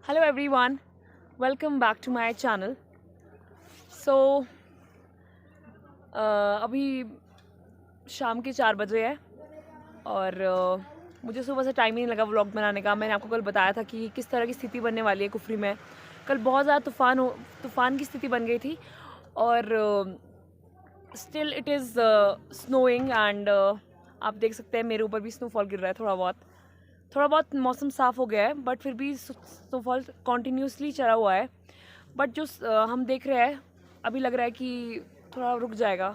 Hello everyone, welcome back to my channel. So अभी शाम के 4 बजे है और मुझे सुबह से टाइम ही नहीं लगा व्लॉग बनाने का। मैंने आपको कल बताया था कि किस तरह की स्थिति बनने वाली है कुफरी में। कल बहुत ज़्यादा तूफ़ान की स्थिति बन गई थी और still it is snowing and आप देख सकते हैं मेरे ऊपर भी स्नोफॉल गिर रहा है। थोड़ा बहुत मौसम साफ़ हो गया है बट फिर भी स्नोफॉल कॉन्टीन्यूसली चला हुआ है। बट जो हम देख रहे हैं अभी लग रहा है कि थोड़ा रुक जाएगा।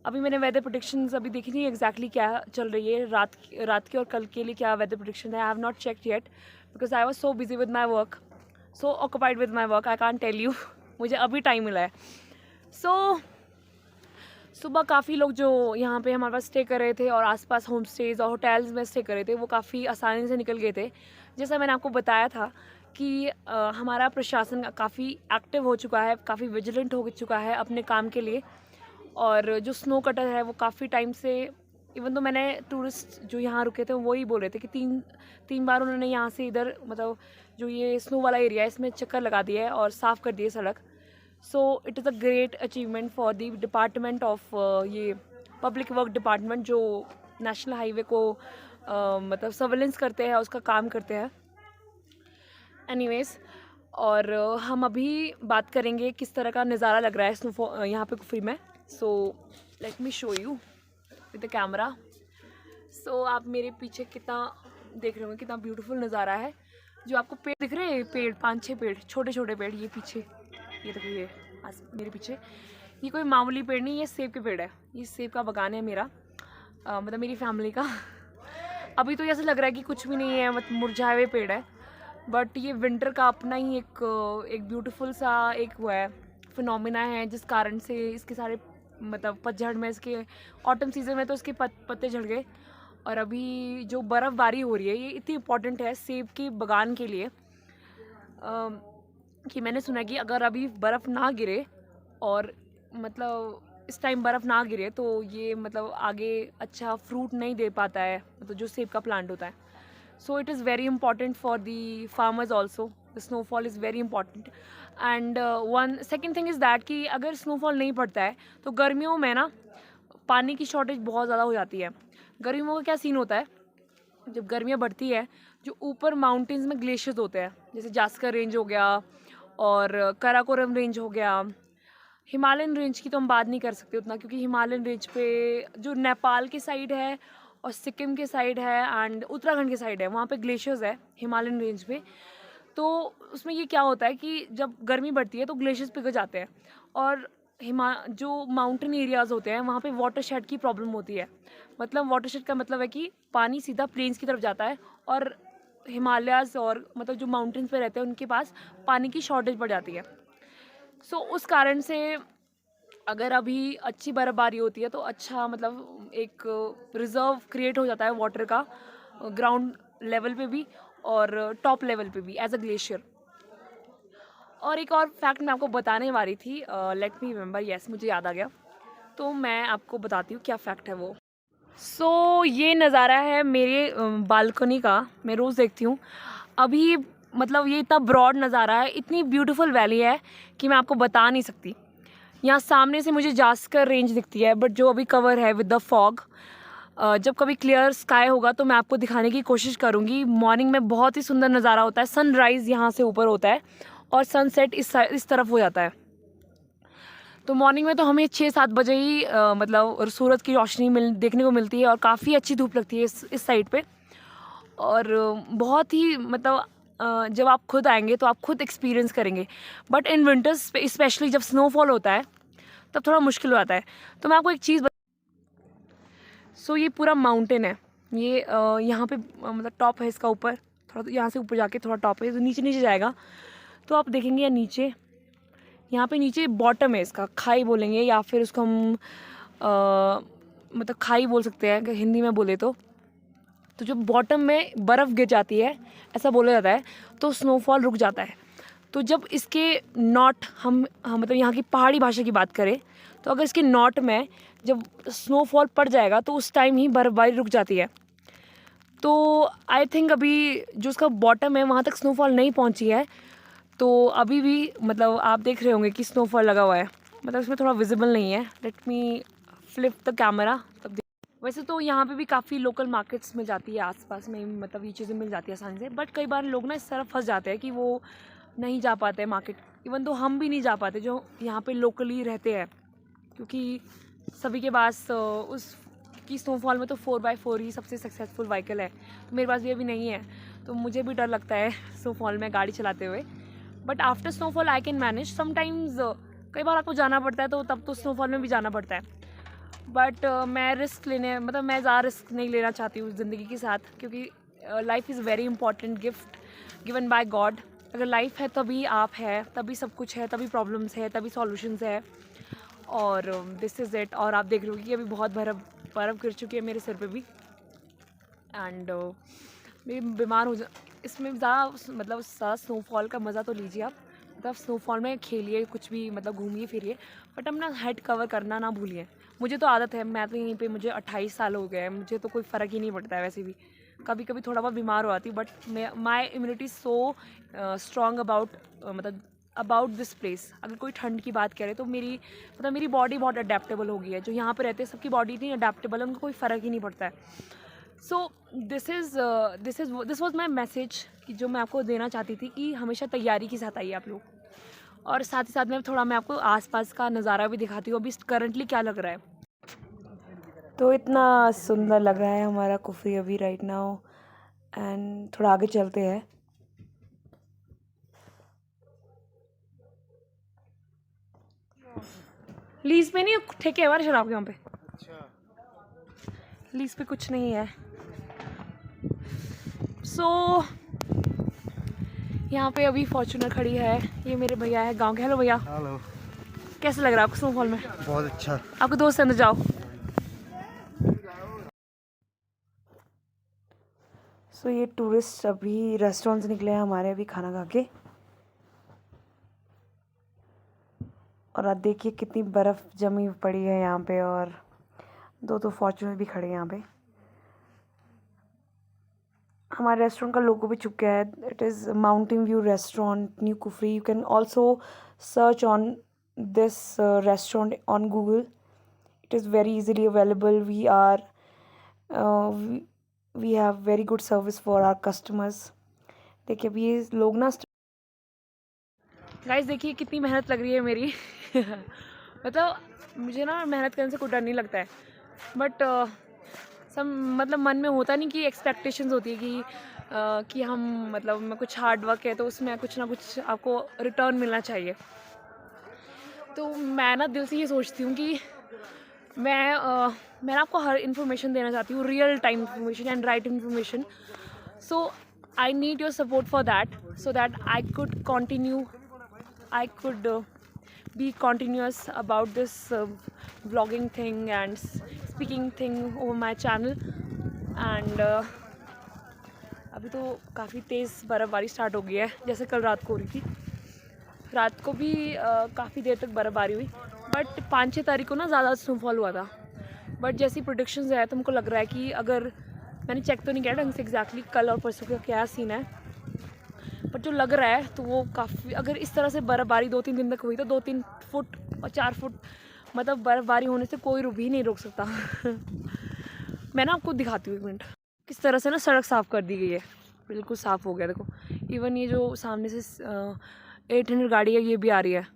अभी मैंने वेदर प्रेडिक्शंस अभी देखी नहीं एग्जैक्टली क्या चल रही है रात की और कल के लिए क्या वेदर प्रेडिक्शन है। I have not checked yet because I was so busy with my work, so occupied with my work, I can't tell you. मुझे अभी टाइम मिला है। सुबह काफ़ी लोग जो यहाँ पे हमारे पास स्टे कर रहे थे और आसपास होम स्टेज और होटल्स में स्टे कर रहे थे वो काफ़ी आसानी से निकल गए थे। जैसा मैंने आपको बताया था कि हमारा प्रशासन काफ़ी एक्टिव हो चुका है, काफ़ी विजिलेंट हो चुका है अपने काम के लिए। और जो स्नो कटर है वो काफ़ी टाइम से, इवन तो मैंने टूरिस्ट जो यहाँ रुके थे वो ही बोल रहे थे कि तीन बार उन्होंने यहाँ से इधर मतलब जो ये स्नो वाला एरिया है इसमें चक्कर लगा दिया है और साफ़ कर दिए सड़क। So it is a great achievement for the department of ये पब्लिक वर्क डिपार्टमेंट जो नेशनल हाईवे को मतलब सर्वेलेंस करते हैं, उसका काम करते हैं। एनीवेज, और हम अभी बात करेंगे किस तरह का नज़ारा लग रहा है स्नोफॉल यहाँ पे कुफरी में। So let me show you with the camera. So आप मेरे पीछे कितना देख रहे होंगे, कितना ब्यूटीफुल नज़ारा है। जो आपको पेड़ दिख रहे हैं, पेड़ 5-6 पेड़, छोटे छोटे पेड़, ये पीछे ये देखो, ये मेरे पीछे, ये कोई मामूली पेड़ नहीं, ये सेब के पेड़ है। ये सेब का बागान है मेरा, मतलब मेरी फैमिली का। अभी तो ऐसा लग रहा है कि कुछ भी नहीं है, मतलब मुरझाए हुए पेड़ है, बट ये विंटर का अपना ही एक ब्यूटीफुल सा एक वो है, फिनोमिना है जिस कारण से इसके सारे मतलब पतझड़ में, इसके ऑटम सीजन में तो इसके पत्ते झड़ गए। और अभी जो बर्फ़बारी हो रही है ये इतनी इम्पॉर्टेंट है सेब के बागान के लिए कि मैंने सुना कि अगर अभी बर्फ़ ना गिरे और मतलब इस टाइम बर्फ़ ना गिरे तो ये मतलब आगे अच्छा फ्रूट नहीं दे पाता है, मतलब जो सेब का प्लांट होता है। So it is very important for the farmers also. The snowfall is very important and one second thing is that कि अगर स्नोफॉल नहीं पड़ता है तो गर्मियों में ना पानी की शॉर्टेज बहुत ज़्यादा हो जाती है। गर्मियों का क्या सीन होता है, जब गर्मियाँ बढ़ती है जो ऊपर माउंटेन्स में ग्लेशियर्स होते हैं, जैसे जास्कर रेंज हो गया और काराकोरम रेंज हो गया। हिमालयन रेंज की तो हम बात नहीं कर सकते उतना, क्योंकि हिमालयन रेंज पे जो नेपाल के साइड है और सिक्किम के साइड है एंड उत्तराखंड के साइड है, वहाँ पे ग्लेशियर्स है हिमालयन रेंज पे। तो उसमें ये क्या होता है कि जब गर्मी बढ़ती है तो ग्लेशियर्स पिघल जाते हैं और जो माउंटेन एरियाज़ होते हैं वहाँ पे वाटर शेड की प्रॉब्लम होती है। मतलब वाटर शेड का मतलब है कि पानी सीधा प्लेन्स की तरफ जाता है और हिमालयाज़ और मतलब जो माउंटेन्स पे रहते हैं उनके पास पानी की शॉर्टेज पड़ जाती है। सो उस कारण से अगर अभी अच्छी बर्फ़बारी होती है तो अच्छा मतलब एक रिज़र्व क्रिएट हो जाता है वाटर का, ग्राउंड लेवल पे भी और टॉप लेवल पे भी एज अ ग्लेशियर। और एक और फैक्ट मैं आपको बताने वाली थी, लेट मी रिमेंबर, यस मुझे याद आ गया, तो मैं आपको बताती हूँ क्या फ़ैक्ट है वो। सो ये नज़ारा है मेरे बालकनी का, मैं रोज़ देखती हूँ। अभी मतलब ये इतना ब्रॉड नज़ारा है, इतनी ब्यूटीफुल वैली है कि मैं आपको बता नहीं सकती। यहाँ सामने से मुझे जास्कर रेंज दिखती है बट जो अभी कवर है विद द फॉग। जब कभी क्लियर स्काई होगा तो मैं आपको दिखाने की कोशिश करूँगी। मॉर्निंग में बहुत ही सुंदर नज़ारा होता है, सनराइज़ यहाँ से ऊपर होता है और सनसेट इस तरफ हो जाता है। तो मॉर्निंग में तो हमें 6-7 बजे ही मतलब सूरज की रोशनी देखने को मिलती है और काफ़ी अच्छी धूप लगती है इस साइड पे। और बहुत ही मतलब जब आप खुद आएंगे तो आप खुद एक्सपीरियंस करेंगे। बट इन विंटर्स स्पेशली जब स्नोफॉल होता है तब थोड़ा मुश्किल हो जाता है। तो मैं आपको एक चीज़ सो ये पूरा माउंटेन है, ये यहाँ पे मतलब टॉप है इसका ऊपर, थोड़ा यहाँ से ऊपर जाके थोड़ा टॉप है, तो नीचे नीचे जाएगा तो आप देखेंगे यहाँ पे नीचे बॉटम है इसका, खाई बोलेंगे या फिर उसको हम मतलब खाई बोल सकते हैं अगर हिंदी में बोले तो जो बॉटम में बर्फ़ गिर जाती है ऐसा बोला जाता है तो स्नोफॉल रुक जाता है। तो जब इसके नॉट हम मतलब यहाँ की पहाड़ी भाषा की बात करें तो अगर इसके नॉट में जब स्नोफॉल पड़ जाएगा तो उस टाइम ही बर्फ़बारी रुक जाती है। तो आई थिंक अभी जो उसका बॉटम है वहाँ तक स्नोफॉल नहीं पहुँची है, तो अभी भी मतलब आप देख रहे होंगे कि स्नोफॉल लगा हुआ है, मतलब इसमें थोड़ा विजिबल नहीं है। Let me flip the camera तब। वैसे तो यहाँ पे भी काफ़ी लोकल मार्केट्स मिल जाती है आसपास में, मतलब ये चीज़ें मिल जाती है आसानी से, बट कई बार लोग ना इस तरह फंस जाते हैं कि वो नहीं जा पाते मार्केट। इवन तो हम भी नहीं जा पाते जो यहाँ पे लोकली रहते हैं, क्योंकि सभी के पास उस कि स्नोफॉल में तो 4x4 ही सबसे सक्सेसफुल व्हीकल है, तो मेरे पास भी अभी नहीं है, तो मुझे भी डर लगता है स्नोफॉल में गाड़ी चलाते हुए। But after snowfall I can manage sometimes. कई बार आपको जाना पड़ता है तो तब तो स्नोफॉल में भी जाना पड़ता है, बट मैं रिस्क लेने मतलब मैं ज़्यादा रिस्क नहीं लेना चाहती हूँ ज़िंदगी के साथ, क्योंकि life is very important gift given by God. अगर लाइफ है तभी आप है, तभी सब कुछ है, तभी प्रॉब्लम्स है, तभी सॉल्यूशंस है, और दिस इज़ इट। और आप देख रहे हो कि अभी बहुत बर्फ़ गिर चुकी है मेरे सिर पे भी, एंड मैं बीमार हो जा इसमें ज़्यादा मतलब ज़्यादा स्नोफॉल का मज़ा तो लीजिए आप, मतलब स्नोफॉल में खेलिए कुछ भी, मतलब घूमिए फिरिए, बट अपना हेड कवर करना ना भूलिए। मुझे तो आदत है, मैं तो यहीं पे मुझे 28 साल हो गए हैं, मुझे तो कोई फ़र्क ही नहीं पड़ता है वैसे भी। कभी कभी थोड़ा बहुत बीमार हो जाती, but my immunity so strong about this place. अगर कोई ठंड की बात करे तो मेरी बॉडी बहुत अडेप्टेबल हो गई है। जो यहाँ पर रहते हैं सबकी बॉडी इतनी अडेप्टेबल है, उनको कोई फ़र्क ही नहीं पड़ता है। So this was my message कि जो मैं आपको देना चाहती थी कि हमेशा तैयारी के साथ आइए आप लोग। और साथ ही साथ में थोड़ा मैं आपको आसपास का नज़ारा भी दिखाती हूँ अभी करंटली क्या लग रहा है। तो इतना सुंदर लग रहा है हमारा कुफरी अभी राइट नाउ, एंड थोड़ा आगे चलते हैं। लीज पे नहीं, ठेके हमारे शराब के यहाँ पे। अच्छा, लीज पे कुछ नहीं है। सो यहाँ पे अभी फॉर्च्यूनर खड़ी है, ये मेरे भैया है गांव के। हेलो भैया। हेलो। कैसा लग रहा है आपको स्नोफॉल में? बहुत अच्छा। आपको दोस्त अंदर जाओ। सो ये टूरिस्ट अभी रेस्टोरेंट से निकले हैं हमारे अभी खाना खा के, और आप देखिए कितनी बर्फ़ जमी पड़ी है यहाँ पे, और दो फॉर्च्यूनर भी खड़े हैं यहाँ पे। हमारे रेस्टोरेंट का लोगो भी चुप गया है। It is mountain view restaurant new Kufri. You can also search on this restaurant on Google. It is very easily available. We have very good service for our customers. देखिए अभी ये लोग ना, गाइस देखिए कितनी मेहनत लग रही है मेरी मतलब मुझे ना मेहनत करने से कोई डर नहीं लगता है, बट सब मतलब मन में होता नहीं कि एक्सपेक्टेशंस होती है कि हम मतलब में कुछ हार्ड वर्क है तो उसमें कुछ ना कुछ आपको रिटर्न मिलना चाहिए। तो मैं ना दिल से ये सोचती हूँ कि मैं आपको हर इन्फॉर्मेशन देना चाहती हूँ, real time information and right information. So I need your support for that, so that I could be continuous about this vlogging thing and speaking thing over my channel. And अभी तो काफ़ी तेज़ बर्फ़बारी start हो गई है, जैसे कल रात को हो रही थी। रात को भी काफ़ी देर तक बर्फ़बारी हुई, बट 5-6 तारीख को ना ज़्यादा स्नोफॉल हुआ था। बट जैसी प्रोडिक्शंस है तो हमको लग रहा है कि अगर मैंने चेक तो नहीं किया ढंग से एग्जैक्टली कल और परसों का क्या सीन है, बट जो लग रहा है तो वो काफ़ी, अगर इस तरह से बर्फ़बारी 2-3 दिन तक हुई तो 2-3 फुट और 4 फुट मतलब बर्फ़बारी होने से कोई भी नहीं रोक सकता मैं ना आपको दिखाती हूँ 1 मिनट। किस तरह से ना सड़क साफ़ कर दी गई है, बिल्कुल साफ़ हो गया देखो। इवन ये जो सामने से 800 गाड़ी है ये भी आ रही है।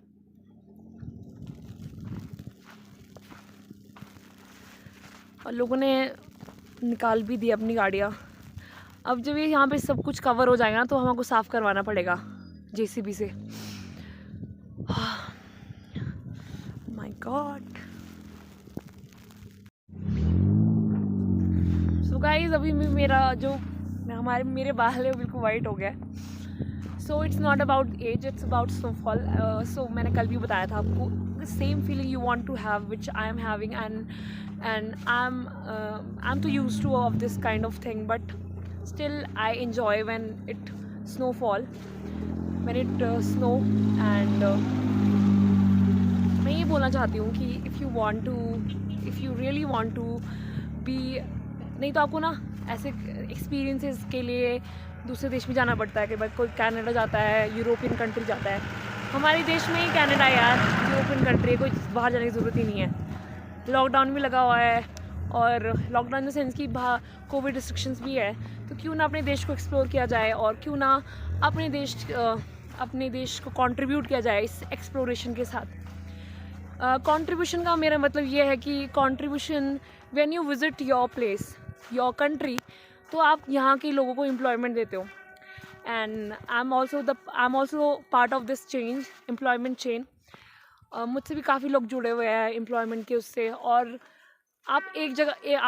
और लोगों ने निकाल भी दी अपनी गाड़ियाँ। अब जब ये यहाँ पे सब कुछ कवर हो जाएगा ना तो हमको साफ़ करवाना पड़ेगा जेसीबी से। My God. सो गाइस अभी मेरा जो मेरे बाल है वो बिल्कुल वाइट हो गया है। So it's not about age, it's about snowfall. So मैंने कल भी बताया था आपको, the same feeling you want to have which I am having, and I am too used to of this kind of thing, but still I enjoy when it snow, and मैं ये बोलना चाहती हूँ कि if you really want to be, नहीं तो आपको ना ऐसे एक्सपीरियंसेस के लिए दूसरे देश में जाना पड़ता है कि भाई कोई कनाडा जाता है, यूरोपियन कंट्री जाता है। हमारे देश में ही कनाडा यार यूरोपियन कंट्री है, कोई बाहर जाने की ज़रूरत ही नहीं है। लॉकडाउन भी लगा हुआ है और लॉकडाउन इन द सेंस कि कोविड रिस्ट्रिक्शंस भी है, तो क्यों ना अपने देश को एक्सप्लोर किया जाए और क्यों ना अपने देश को कंट्रीब्यूट किया जाए इस एक्सप्लोरेशन के साथ। कंट्रीब्यूशन का मेरा मतलब ये है कि contribution when you visit your place, your country, तो आप यहाँ के लोगों को एम्प्लॉयमेंट देते हो। And I am also part of this change, employment chain. मुझसे भी काफ़ी लोग जुड़े हुए हैं एम्प्लॉयमेंट के उससे। और आप एक जगह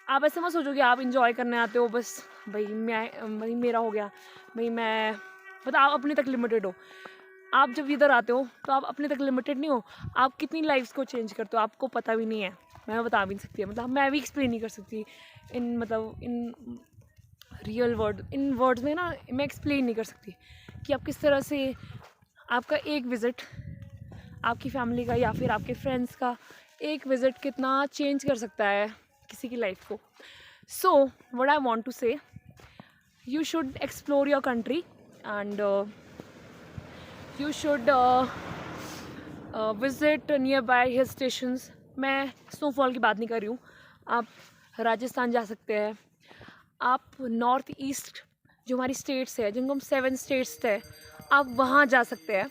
आप ऐसे मत सोचो कि आप इंजॉय करने आते हो बस भाई मेरा हो गया, भाई मैं मतलब आप अपने तक लिमिटेड हो। आप जब इधर आते हो तो आप अपने तक लिमिटेड नहीं हो, आप कितनी लाइफ्स को चेंज करते हो आपको पता भी नहीं है। मैं बता भी नहीं सकती, मतलब मैं भी एक्सप्लेन नहीं कर सकती in real word, in words में ना मैं एक्सप्लेन नहीं कर सकती कि आप किस तरह से आपका एक विज़िट, आपकी फैमिली का या फिर आपके फ्रेंड्स का एक विज़िट कितना चेंज कर सकता है किसी की लाइफ को। So what I want to say, you should explore your country and you should visit near by hill stations. मैं स्नोफॉल की बात नहीं कर रही हूँ, आप राजस्थान जा सकते हैं, आप नॉर्थ ईस्ट जो हमारी स्टेट्स है जिनको हम 7 स्टेट्स थे, आप वहाँ जा सकते हैं।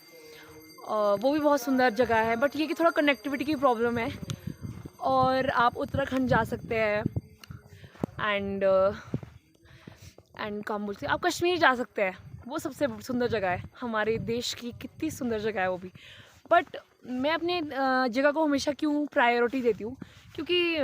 वो भी बहुत सुंदर जगह है, बट ये कि थोड़ा कनेक्टिविटी की प्रॉब्लम है। और आप उत्तराखंड जा सकते हैं एंड कहाँ बोलते हैं, आप कश्मीर जा सकते हैं, वो सबसे सुंदर जगह है हमारे देश की, कितनी सुंदर जगह है वो भी। बट मैं अपने जगह को हमेशा क्यों प्रायोरिटी देती हूँ, क्योंकि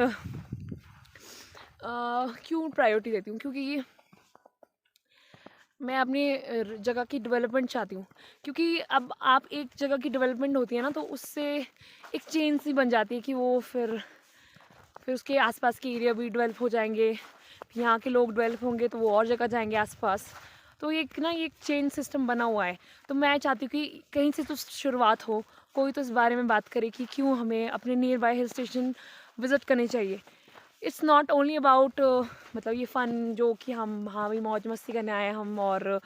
मैं अपनी जगह की डेवलपमेंट चाहती हूँ। क्योंकि अब आप एक जगह की डेवलपमेंट होती है ना, तो उससे एक चेन सी बन जाती है कि वो फिर उसके आसपास के एरिया भी डेवलप हो जाएंगे, यहाँ के लोग डेवलप होंगे तो वो और जगह जाएंगे आसपास। तो एक चेन सिस्टम बना हुआ है। तो मैं चाहती हूँ कि कहीं से तो शुरुआत हो, कोई तो इस बारे में बात करे कि क्यों हमें अपने near by hill station visit करने चाहिए। इट्स नॉट ओनली अबाउट मतलब ये फ़न जो कि हम हाँ भी मौज मस्ती करने आए हम, और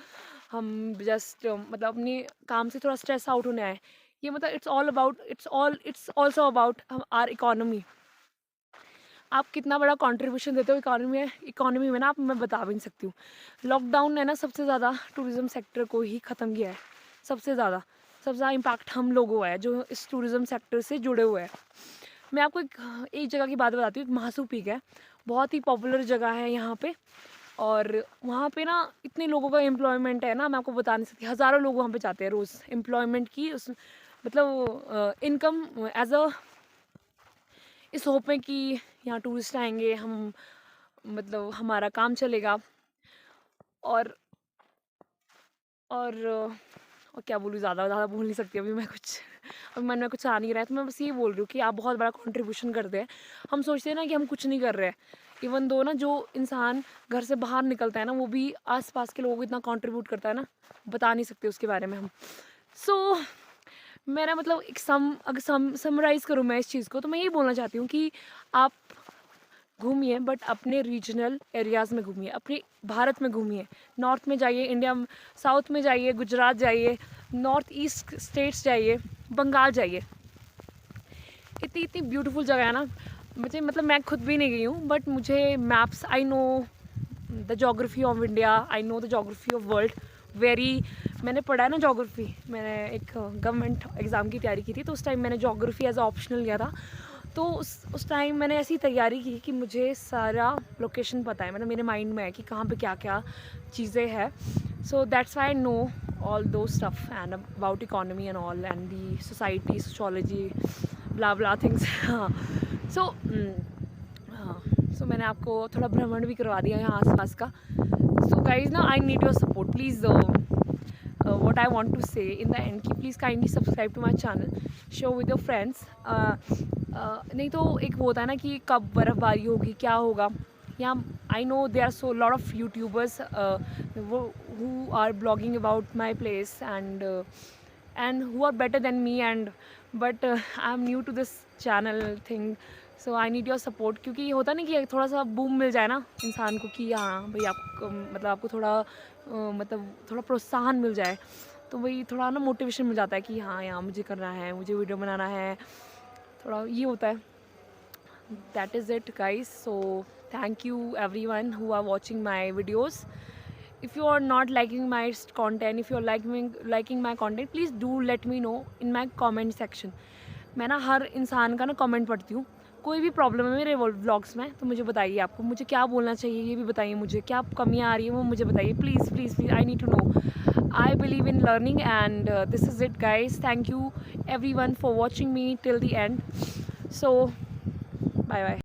हम जस्ट मतलब अपने काम से थोड़ा स्ट्रेस आउट होने आए। ये मतलब it's also about our economy. आप कितना बड़ा कंट्रीब्यूशन देते हो इकोनॉमी में ना, आप मैं बता भी नहीं सकती हूँ। लॉकडाउन ने ना सबसे ज़्यादा टूरिज़्म सेक्टर को ही ख़त्म किया है। सबसे ज़्यादा इम्पैक्ट हम लोगों को है जो इस टूरिज़्म सेक्टर से जुड़े हुए हैं। मैं आपको एक जगह की बात बताती हूँ, महासू पीक है, बहुत ही पॉपुलर जगह है यहाँ पे। और वहाँ पे ना इतने लोगों का एम्प्लॉयमेंट है ना, मैं आपको बता नहीं सकती। हज़ारों लोग वहाँ पे जाते हैं रोज़ एम्प्लॉयमेंट की उस मतलब इनकम एज अ इस होप में कि यहाँ टूरिस्ट आएंगे, हम मतलब हमारा काम चलेगा। और क्या बोलूँ, ज़्यादा बोल नहीं सकती अभी मैं कुछ, अभी मन में कुछ आ नहीं रहा है। तो मैं बस ये बोल रही हूँ कि आप बहुत बड़ा कंट्रीब्यूशन करते हैं। हम सोचते हैं ना कि हम कुछ नहीं कर रहे हैं, इवन दो ना जो इंसान घर से बाहर निकलता है ना, वो भी आसपास के लोगों को इतना कंट्रीब्यूट करता है ना, बता नहीं सकते उसके बारे में हम। सो मेरा मतलब अगर समराइज़ करूँ मैं इस चीज़ को, तो मैं यही बोलना चाहती हूँ कि आप घूमिए, बट अपने रीजनल एरियाज़ में घूमिए, अपने भारत में घूमिए। नॉर्थ में जाइए, साउथ में जाइए, गुजरात जाइए, नॉर्थ ईस्ट स्टेट्स जाइए, बंगाल जाइए। इतनी ब्यूटीफुल जगह है ना। मुझे मतलब मैं खुद भी नहीं गई हूँ, बट मुझे maps, I know the geography of India, I know the geography of world very. मैंने पढ़ा है ना जोग्राफी, मैंने एक गवर्नमेंट एग्ज़ाम की तैयारी की थी, तो उस टाइम मैंने जोग्राफी एज ऑप्शनल लिया था। तो उस टाइम मैंने ऐसी तैयारी की कि मुझे सारा लोकेशन पता है, मतलब मेरे माइंड में है कि कहाँ पे क्या क्या चीज़ें हैं। So that's why I know all those stuff and about economy and all and the society, sociology, blah blah things. हाँ, सो मैंने आपको थोड़ा भ्रमण भी करवा दिया यहाँ आसपास का। सो गाइज ना, I need your support please. what I want to say in the end कि please kindly subscribe to my channel, share with your friends। नहीं तो एक वो होता है ना कि कब बर्फ़बारी होगी, क्या होगा यहाँ। I know there are so lot of YouTubers who are blogging about my place and who are better than me, and but I'm new to this channel thing, so I need your support, क्योंकि ये होता नहीं कि थोड़ा सा boom मिल जाए ना इंसान को कि हाँ भाई आपको मतलब आपको थोड़ा मतलब थोड़ा प्रोत्साहन मिल जाए, तो वही थोड़ा ना मोटिवेशन मिल जाता है कि हाँ यार मुझे करना है, मुझे वीडियो बनाना है, थोड़ा ये होता है. That is it guys. So thank you everyone who are watching my videos. If you are not liking my content, if you are liking my content, please do let me know in my comment section. मैं ना हर इंसान का ना comment पढ़ती हूँ. कोई भी problem है मेरे व्लॉग्स में तो मुझे बताइए, आपको मुझे क्या बोलना चाहिए ये भी बताइए, मुझे क्या कमियाँ आ रही है वो मुझे बताइए, please please please. I need to know. I believe in learning and this is it guys. Thank you everyone for watching me till the end. So bye bye.